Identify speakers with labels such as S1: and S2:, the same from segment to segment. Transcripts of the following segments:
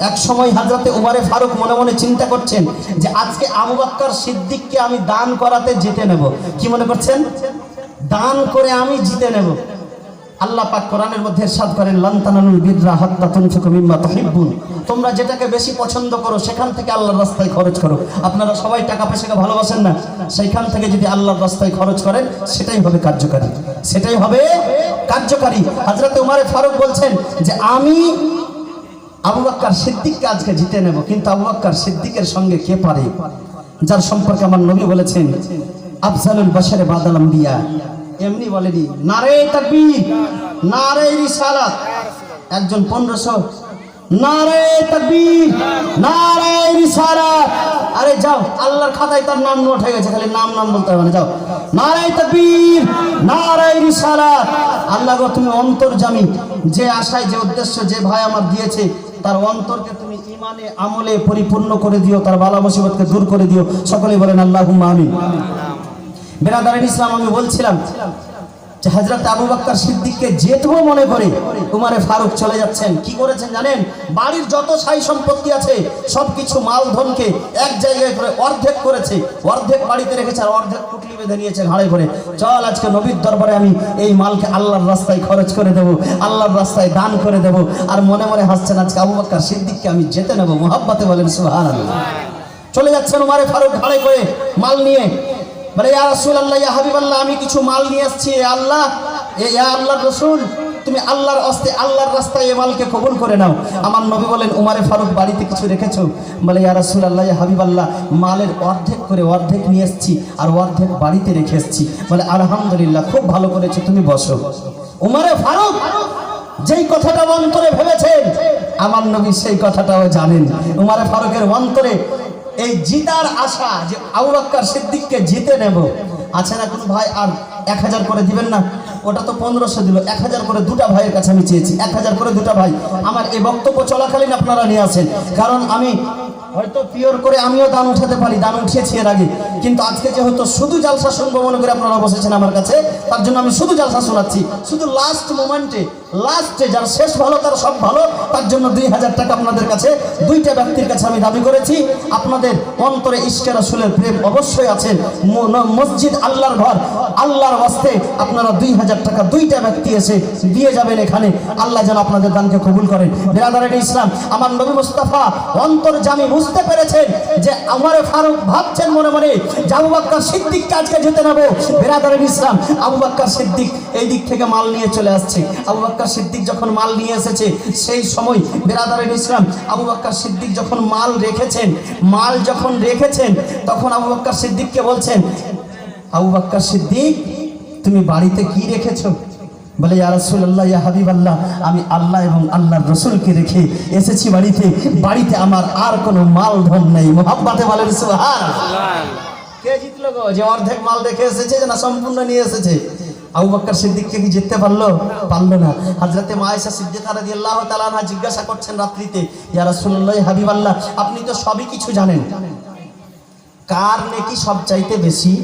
S1: এক সময় হযরতে উমরে ফারুক মনে মনে চিন্তা করছেন যে আজকে আবু বকর সিদ্দিককে আমি দান করাতে জিতে নেব। কি মনে করছেন? দান করে আমি জিতে নেব। আল্লাহ পাক কোরআনের মধ্যে ইরশাদ করেন, লান তানালুল বিররা হাত্তা তুনফিকু মিম্মা তুহিব্বুন। তোমরা যেটাকে বেশি পছন্দ করো সেখান থেকে আল্লাহর রাস্তায় খরচ করো। আপনারা সবাই টাকা পয়সাকে ভালোবাসেন না, সেইখান থেকে যদি আল্লাহর রাস্তায় খরচ করেন সেটাই হবে কার্যকারী, সেটাই হবে কার্যকারী। হযরত উমরে ফারুক বলছেন যে আমি আবু বকর সিদ্দিককে আজকে জিতে নেব। কিন্তু আবু বকর সিদ্দিকের সঙ্গে কে পারে? যার সম্পর্কে আমার নবী বলেছেন আফজালুল বাশারে বাদাল আম্বিয়া। এমনি বলেনি নারে তাকবীর, নারে রিসালাত। একজন 1500 নারে তাকবীর, নারে রিসালাত। আরে যাও, আল্লাহর খাতায় তার নাম নোট হয়ে গেছে, খালি নাম নাম বলতে হবে না। যাও, নারে তাকবীর, নারে রিসালাত। আল্লাহ গো তুমি অন্তর্যামী, যে আশায় যে উদ্দেশ্য যে ভাই আমার দিয়েছে তার অন্তরকে তুমি ঈমানে আমলে পরিপূর্ণ করে দিও, তার বালা মুসিবতকে দূর করে দিও। সকলেই বলেন আল্লাহুম্মা আমিন। বেরাদারিন ইসলাম, আমি বলছিলাম যে হযরত আবু বকর সিদ্দিককে যেতেও মনে করে উমরে ফারুক চলে যাচ্ছেন। কি করেছেন জানেন? বাড়ির যত সাই সম্পত্তি আছে সবকিছু মালধনকে এক জায়গায় করে অর্ধেক করেছে, অর্ধেক বাড়িতে রেখেছে আর অর্ধেক পুটলি বেঁধে নিয়েছে ঘাড়ে করে। চল আজকে নবীর দরবারে আমি এই মালকে আল্লাহর রাস্তায় খরচ করে দেব, আল্লাহর রাস্তায় দান করে দেব। আর মনে মনে হাসছেন আজকে আবু বকর সিদ্দিককে আমি যেতে নেব। মুহাব্বতে বলেন সুবহানাল্লাহ। চলে যাচ্ছেন উমরে ফারুক ঘাড়ে করে মাল নিয়ে। বলে ইয়া রাসূলুল্লাহ, ইয়া হাবিবাল্লাহ, আমি কিছু মাল নিয়ে আসছি। আল্লাহ, ইয়া আল্লাহর রাসূল, তুমি আল্লাহর আস্তে আল্লাহর রাস্তায় এই মালকে কবুল করে নাও। আমার নবী বলেন উমরে ফারুক বাড়িতে কিছু রেখেছো? বলে ইয়া রাসূলুল্লাহ, ইয়া হাবিবাল্লাহ, মালের অর্ধেক করে অর্ধেক নিয়ে এসেছি আর অর্ধেক বাড়িতে রেখে এসেছি। বলে আলহামদুলিল্লাহ, খুব ভালো করেছো, তুমি বসো। উমরে ফারুক যেই কথাটা অন্তরে ভেবেছেন আমার নবী সেই কথাটাও জানেন। উমরে ফারুকের অন্তরে এই জিতার আশা যে আবু বকর সিদ্দিককে জিতে নেব। আছে না কোন ভাই আর 1000 করে দিবেন না? ওটা তো 1500 দিল, 1000 করে দুটা ভাইয়ের কাছে আমি চেয়েছি। 1000 করে দুটা ভাই আমার এই বক্তব্য চলাকালীন আপনারা নিয়ে আসেন, কারণ আমি হয়তো পিওর করে আমিও দান উঠাতে পারি, দান উঠিয়েছি এর আগে। কিন্তু আজকে যেহেতু শুধু জালসা শুনবো মনে করে আপনারা বসেছেন আমার কাছে, তার জন্য আমি শুধু জালসা শোনাচ্ছি। শুধু লাস্ট মোমেন্টে, লাস্টে যার শেষ ভালো তার সব ভালো, তার জন্য 2000 টাকা আপনাদের কাছে দুইটা ব্যক্তির কাছে আমি দাবি করেছি। আপনাদের অন্তরে ইশকে রাসূলের প্রেম অবশ্যই আছেন, মসজিদ আল্লাহর ঘর, আল্লাহর ওয়াস্তে আপনারা 2000 টাকা দুইটা ব্যক্তি এসে দিয়ে যাবেন এখানে। আল্লাহ যেন আপনাদের দানকে কবুল করেন। বিরাদারানে ইসলাম, আমার নবী মুস্তাফা অন্তর্যামী বুঝতে পেরেছেন যে উমরে ফারুক ভাবছেন মনে মনে যে আবু বকর সিদ্দিককে আজকে যেতে নেব। বিরাদারানে ইসলাম, আবু বকর সিদ্দিক এই দিক থেকে মাল নিয়ে চলে আসছে। আবু বকর সিদ্দিক যখন মাল নিয়ে এসেছে সেই সময় বিরাদারানে ইসলাম, আবু বকর সিদ্দিক যখন মাল যখন রেখেছেন তখন আবু বকর সিদ্দিককে বলছেন, আবু বকর সিদ্দিক তুমি বাড়িতে কি রেখেছো? বলে ইয়া রাসূলুল্লাহ, ইয়া হাবিবাল্লাহ, আমি আল্লাহ এবং আল্লাহর রাসূলকে রেখে এসেছি বাড়িতে। বাড়িতে আমার আর কোনো মাল ধন নেই। মুহাব্বতে বলেন সুবহানাল্লাহ। কে জিতলো গো? যে অর্ধেক মাল রেখে এসেছে না সম্পূর্ণ নিয়ে এসেছে? আবু বকর সিদ্দিককে কি জিততে পারলো? পারলো না। হযরতে আয়েশা সিদ্দিকা রাদিয়াল্লাহু তাআলা আনহা জিজ্ঞাসা করছেন রাত্রিতে, ইয়া রাসূলুল্লাহ, ইয়া হাবিবাল্লাহ, আপনি তো সবই কিছু জানেন, কার নেকি সবচাইতে বেশি?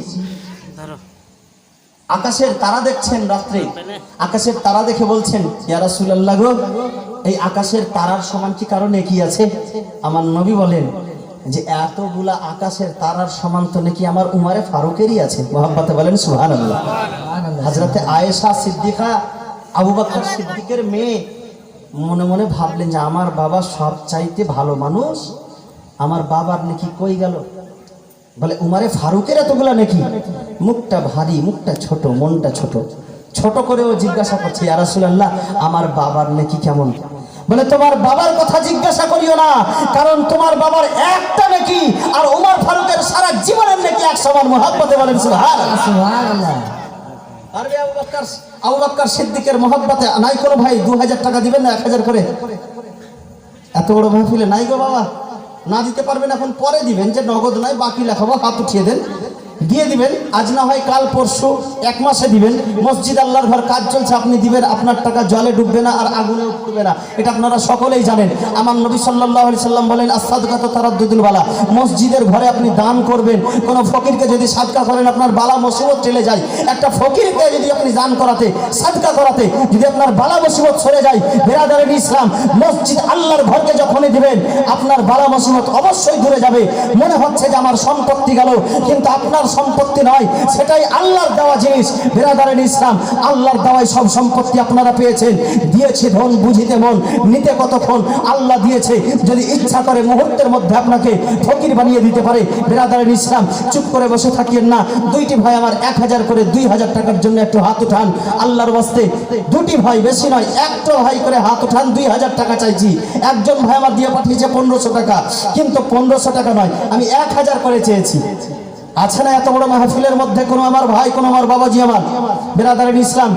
S1: আকাশের তারা দেখছেন রাত্রে, আকাশের তারা দেখে বলছেন, ইয়া রাসূলুল্লাহ গো, এই আকাশের তারার সমান কি কারো নেকি আছে? আমার নবী বলেন যে এতগুলা আকাশের তারার সমান তো নাকি আমার উমরে ফারুকেরই আছে। মুহাব্বতে বলেন সুবহানাল্লাহ। হযরতে আয়েশা সিদ্দিকা আবু বকর সিদ্দিকের মেয়ে মনে মনে ভাবলেন যে আমার বাবা সবচাইতে ভালো মানুষ, আমার বাবার নাকি কই গেল? বলে উমরে ফারুকের এতগুলা নাকি? মুখটা ভারী, মুখটা ছোট, মনটা ছোট, ছোট করেও জিজ্ঞাসা করছে, ইয়া রাসূলুল্লাহ, আমার বাবার নাকি কেমন? বলে তোমার বাবার কথা জিজ্ঞাসা করিও না, কারণ তোমার বাবার একটা নাকি আর উমর ফারুকের সারা জীবনের নাকি এক সমান। মুহাব্বতে বলেন সুবহানাল্লাহ, সুবহানাল্লাহ। আর আবু বকর সিদ্দিকের মুহাব্বতে নাই কোনো ভাই 2000 টাকা দিবেন না? 1000 করে। এত বড় মাহফিলে নাই গো বাবা, না দিতে পারবেন এখন পরে দিবেন, যে নগদ নাই বাকি লেখাবো, হাত উঠিয়ে দেন। দিয়ে দিবেন, আজ না হয় কাল পরশু, 1 মাসে দিবেন। মসজিদ আল্লাহর ঘর কাজ চলছে, আপনি দিবেন, আপনার টাকা জলে ডুববে না আর আগুনে উঠবে না, এটা আপনারা সকলেই জানেন। আমার নবী সাল্লাল্লাহু আলাইহি সাল্লাম বলেন আস-সাদকাতু তারাদ্দুদুল বালা, মসজিদের ঘরে আপনি দান করবেন। কোনো ফকিরকে যদি সাদকা করেন আপনার বালা মুসিবত চলে যায়। একটা ফকিরকে যদি আপনি দান করাতে, সাদকা করাতে যদি আপনার বালা মুসিবত সরে যায়, বিরাদারিন ইসলাম, মসজিদ আল্লাহর ঘরকে যখনই দিবেন আপনার বালা মুসিবত অবশ্যই দূরে যাবে। মনে হচ্ছে যে আমার সম্পত্তি গেল, কিন্তু আপনার সম্পত্তি নয়, সেটাই আল্লাহর দেওয়া জিনিস। বিরাদারিন ইসলাম, আল্লাহর দেওয়াই সব সম্পত্তি আপনারা পেয়েছেন। দিয়েছে ধন বুঝিতে মন, নিতে কতক্ষণ। আল্লাহ দিয়েছে, যদি ইচ্ছা করে মুহূর্তের মধ্যে আপনাকে ফকির বানিয়ে দিতে পারে। বিরাদারিন ইসলাম, চুপ করে বসে থাকিয়েন না। দুইটি ভাই আমার 1000 করে 2000 টাকার জন্য একটু হাত উঠান আল্লাহর ওয়াস্তে। দুটি ভাই, বেশি নয়, একটা ভাই করে হাত উঠান। 2000 টাকা চাইছি। একজন ভাই আমার দিয়ে পাঠিয়েছে 1500 টাকা, কিন্তু 1500 টাকা নয়, আমি 1000 করে চেয়েছি। আছে না এত বড় মাহফিলের মধ্যে কোনো আমার ভাই, কোনো আমার বাবাজি আমার? বিরাদারিন ইসলাম,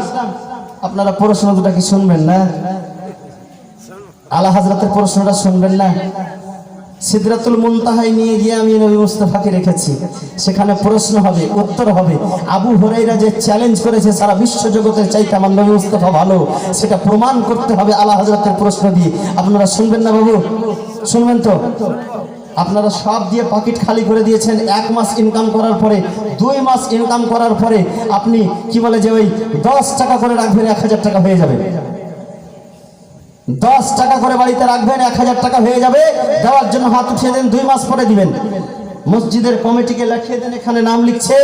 S1: আপনারা প্রশ্ন দুটা কি শুনবেন না? আলা হযরতের প্রশ্নটা শুনবেন না? সিদরাতুল মুনতাহায় নিয়ে গিয়ে আমি নবী মুস্তাফাকে রেখেছি, সেখানে প্রশ্ন হবে, উত্তর হবে। আবু হুরায়রা যে চ্যালেঞ্জ করেছে সারা বিশ্ব জগতের চাইতে আমার নবী মুস্তাফা ভালো, সেটা প্রমাণ করতে হবে আলা হযরতের প্রশ্ন দিয়ে। আপনারা শুনবেন না বাবু? শুনবেন তো? আপনারা সব দিয়ে পকেট খালি করে দিয়েছেন। 1 মাস ইনকাম করার পরে, 2 মাস ইনকাম করার পরে আপনি কি বলে যে ওই 10 টাকা করে রাখবেন, 1000 টাকা হয়ে যাবে। 10 টাকা করে বাড়িতে রাখবেন, 1000 টাকা হয়ে যাবে। দেওয়ার জন্য হাত উঠিয়ে দেন, 2 মাস পরে দিবেন। মসজিদের কমিটিকে লিখিয়ে দেন, এখানে নাম লিখছে,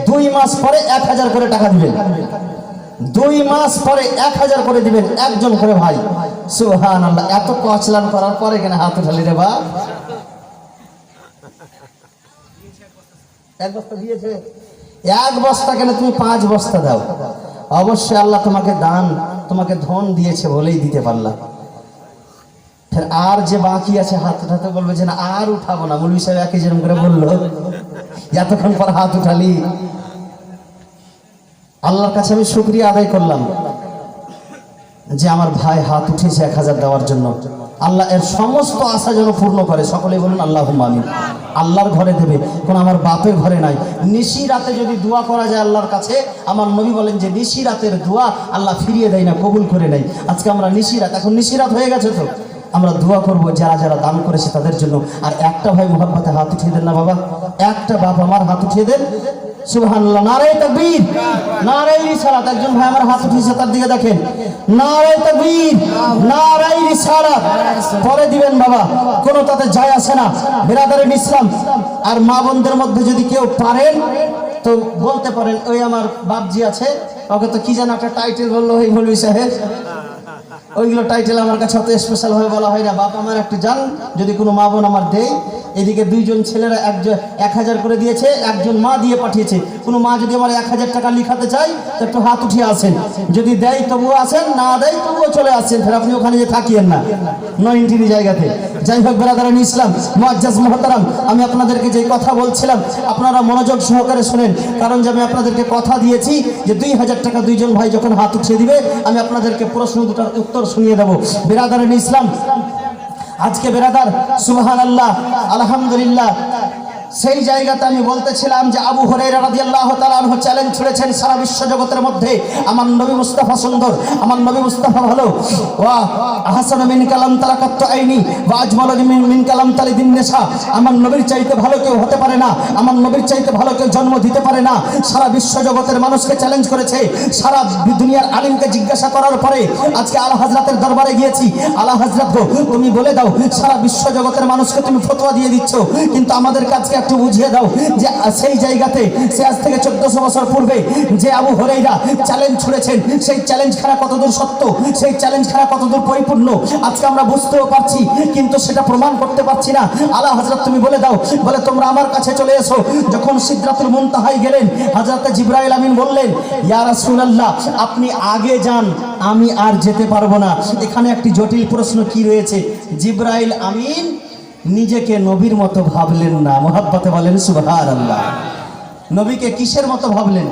S1: 2 মাস পরে 1000 করে টাকা দিবেন। 2 মাস পরে 1000 করে দিবেন, একজন করে ভাই। সুবহানাল্লাহ, এত কচলান করার পরে কেন হাত উঠালি রে বা? 1 বস্তা দিয়েছে, 1 বস্তা কেন, তুমি 5 বস্তা দাও। অবশ্যই আল্লাহ তোমাকে দান, তোমাকে ধন দিয়েছে বলেই দিতে পারলাম। ফের আর যে বাকি আছে হাত উঠাতে বলবে যে না আর উঠাবো না। মৌলভী সাহেব একই যেরকম করে বললো, এতক্ষণ পর হাত উঠালি। আল্লাহর কাছে আমি শুকরিয়া আদায় করলাম যে আমার ভাই হাত উঠেছে 1000 দেওয়ার জন্য। আল্লাহ এর সমস্ত আশা যেন পূর্ণ করে। সকলেই বলুন আল্লাহুম্মা আমিন। আল্লাহর ঘরে দেবে, কোন আমার বাপের ঘরে নাই। নিশি রাতে যদি দোয়া করা যায় আল্লাহর কাছে, আমার নবী বলেন যে নিশি রাতের দোয়া আল্লাহ ফিরিয়ে দেয় না, কবুল করে নেয়। আজকে আমরা নিশি রাত, এখন নিশি রাত হয়ে গেছে তো, আমরা দোয়া করব যারা যারা দান করেছে তাদের জন্য। আর একটা ভাই মুহাব্বতে হাত উঠিয়ে দেন না বাবা, একটা বাপ আমার হাত উঠিয়ে দেন। সুবহানাল্লাহ, নারে তাকবীর, নারে রিসালাত। একজন ভাই আমার হাত উঠিয়েছে, তার দিকে দেখেন। নারে তাকবীর, নারে রিসালাত। পরে দিবেন বাবা, কোনো তাতে যায় আসে না। বিরাদারিন ইসলাম, আর মা বোনদের মধ্যে যদি কেউ পারেন তো বলতে পারেন, ওই আমার বাপজি আছে, ওকে তো কি যেন একটা টাইটেল বললো ওই মৌলভী সাহেব, ওইগুলো টাইটেল আমার কাছে অত স্পেশাল ভাবে বলা হয় না। বাপ আমার একটু জান, যদি কোনো মা বোন আমার দেয়। এদিকে 2 জন ছেলেরা 1000 করে দিয়েছে, একজন মা দিয়ে পাঠিয়েছে। কোনো মা যদি আমার 1000 টাকা লিখাতে চাই তো একটু হাত উঠিয়ে আসেন। যদি দেয় তবুও আসেন, না দেয় তবুও চলে আসছেন। ফের আপনি ওখানে যে থাকিয়েন না 9 জায়গাতে। যাই হোক বিরাদারিন ইসলাম, মুআজ্জাজ মুহতারাম, আমি আপনাদেরকে যে কথা বলছিলাম আপনারা মনোযোগ সহকারে শুনেন। কারণ যে আমি আপনাদেরকে কথা দিয়েছি যে 2000 টাকা 2 জন ভাই যখন হাত উঠিয়ে দিবে আমি আপনাদেরকে প্রশ্ন দুটার উত্তর শুনিয়ে দেব। বিরাদারিন ইসলাম, আজকে বিরাদার সুবহানাল্লাহ আলহামদুলিল্লাহ, সেই জায়গাতে আমি বলতেছিলাম যে আবু হুরায়রা রাদিয়াল্লাহু তাআলা আনহু চ্যালেঞ্জ ছুড়েছেন সারা বিশ্ব জগতের মধ্যে আমার নবী মুস্তাফা সুন্দর, আমার নবী মুস্তাফা ভালো। ওয়া আহসানু মিন কালাম তালাকাতু আইনি ওয়া আজমালু মিন কালাম তালিদিন নিসা। আমার নবীর চাইতে ভালো কেউ হতে পারে না, আমার নবীর চাইতে ভালো কেউ জন্ম দিতে পারে না। সারা বিশ্ব জগতের মানুষকে চ্যালেঞ্জ করেছে। সারা দুনিয়ার আলিমকে জিজ্ঞাসা করার পরে আজকে আলা হযরতের দরবারে গিয়েছি। আলা হযরত গো, তুমি বলে দাও, সারা বিশ্ব জগতের মানুষকে তুমি ফতোয়া দিয়ে দিচ্ছ, কিন্তু আমাদের কাছে একটু বুঝিয়ে দাও যে সেই জায়গাতে সে আজ থেকে 1400 বছর পূর্বে যে আবু হুরায়রা চ্যালেঞ্জ ছুড়েছেন, সেই চ্যালেঞ্জখানা কতদূর সত্য, সেই চ্যালেঞ্জখানা কতদূর পরিপূর্ণ আজকে আমরা বুঝতেও পারছি, কিন্তু সেটা প্রমাণ করতে পারছি না। আলা হযরত তুমি বলে দাও। বলে তোমরা আমার কাছে চলে এসো। যখন সিদরাতুল মুনতাহায় গেলেন, হযরত জিবরাইল আমিন বললেন, ইয়া রাসূলুল্লাহ আপনি আগে যান, আমি আর যেতে পারবো না। এখানে একটি জটিল প্রশ্ন কি রয়েছে? জিবরাইল আমিন নিজেকে নবীর মতো ভাবলেন না। মুহাব্বতে বলেন সুবহানাল্লাহ। নবীকে কিসের মতো ভাবলেন?